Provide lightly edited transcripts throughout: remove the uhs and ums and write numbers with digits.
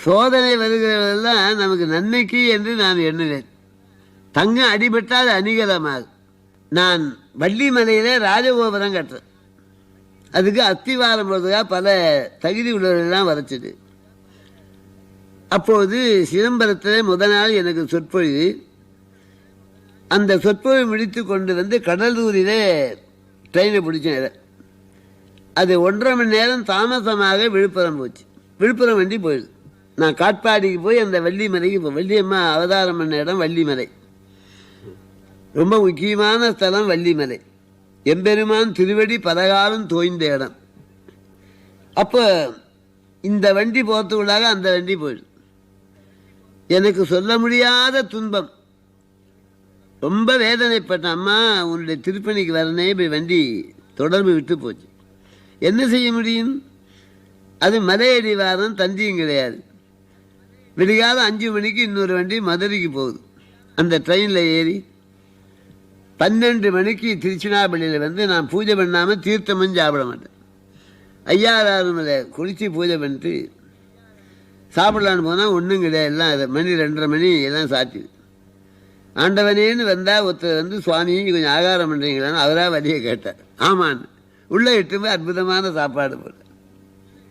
சோதனை வருகிறதெல்லாம் நமக்கு நன்மைக்கு என்று நான் எண்ணுவேன். தங்கம் அடிபட்டால் அணிகலமாகும். நான் வள்ளிமலையில் ராஜகோபுரம் கட்டுறேன். அதுக்கு அஸ்திவாரம் போடுறதுக்காக பல தகுதி உள்ளவர்கள்லாம் வரைச்சிது. அப்போது சிதம்பரத்தில் முதல் நாள் எனக்கு சொற்பொழிவு. அந்த சொற்பொழிவு முடித்து கொண்டு வந்து கடலூரில் ட்ரெயினை பிடிச்சேன். அது 1.5 மணி நேரம் தாமசமாக விழுப்புரம் போச்சு. விழுப்புரம் வண்டி போயிடுது. நான் காட்பாடிக்கு போய் அந்த வள்ளிமலைக்கு வள்ளியம்மா அவதாரம் பண்ண இடம் வள்ளிமலை. ரொம்ப முக்கியமான ஸ்தலம் வள்ளிமலை. எம்பெருமான் திருவடி பலகாலம் தோய்ந்த இடம். அப்போ இந்த வண்டி போகிறதுக்குள்ளாக அந்த வண்டி போயிடுது. எனக்கு சொல்ல முடியாத துன்பம். ரொம்ப வேதனைப்பட்டேன். அம்மா, உன்னுடைய திருப்பணிக்கு வரனே இப்படி வண்டி தொடர்பு விட்டு போச்சு. என்ன செய்ய முடியும்? அது மலையடி வாரம், தந்தியும் கிடையாது. விடிகால 5 மணிக்கு இன்னொரு வண்டி மதுரைக்கு போகுது. அந்த ட்ரெயினில் ஏறி 12 மணிக்கு திருச்சினாப்பள்ளியில் வந்து நான் பூஜை பண்ணாமல் தீர்த்தமும் சாப்பிட மாட்டேன். ஐயாறாருமலை குளித்து பூஜை பண்ணிட்டு சாப்பிடலான்னு போனால் ஒன்றும் கிடையாது. எல்லாம் அது மணி 2:30 மணி எல்லாம் சாத்திது. ஆண்டவனேன்னு வந்தால் ஒருத்தர் வந்து, சுவாமி கொஞ்சம் ஆகாரம் பண்ணுறீங்களான்னு அவராக வழியை கேட்டார். ஆமான்னு உள்ளே இட்டு போய் அற்புதமான சாப்பாடு போட்டார்.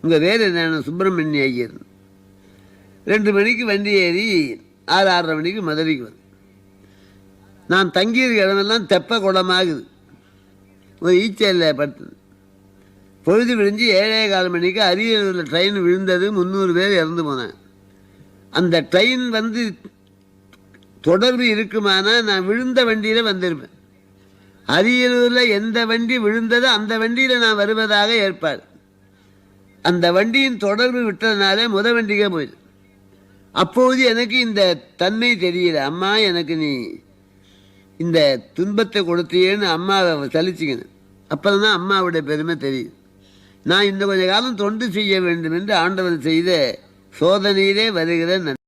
உங்கள் வேறு என்ன? சுப்பிரமணிய ஐயர். 2 மணிக்கு வண்டி ஏறி 6:30 மணிக்கு மதுரைக்கு வந்து நான் தங்கியிருக்க இடமெல்லாம் தெப்ப குளமாகுது. ஒரு ஈச்சையில் படுத்தது. பொழுது விழிஞ்சு 7:15 மணிக்கு அரியலூரில் ட்ரெயின் விழுந்தது. 300 பேர் இறந்து போனேன். அந்த ட்ரெயின் வந்து தொடர்பு இருக்குமானா நான் விழுந்த வண்டியில் வந்திருப்பேன். அரியலூரில் எந்த வண்டி விழுந்ததோ அந்த வண்டியில் நான் வருவதாக ஏற்பாடு. அந்த வண்டியின் தொடர்பு விட்டதுனாலே வண்டிக்கே போயிடுது. அப்போது எனக்கு இந்த தன்மை தெரியல. அம்மா, எனக்கு நீ இந்த துன்பத்தை கொடுத்தியேன்னு அம்மாவை சலிச்சுக்கணும். அப்புறம் தான் அம்மாவுடைய பெருமை தெரியுது. நான் இந்த கொஞ்ச காலம் தொண்டு செய்ய வேண்டும் என்று ஆண்டவன் செய்த சோதனையிலே வருகிற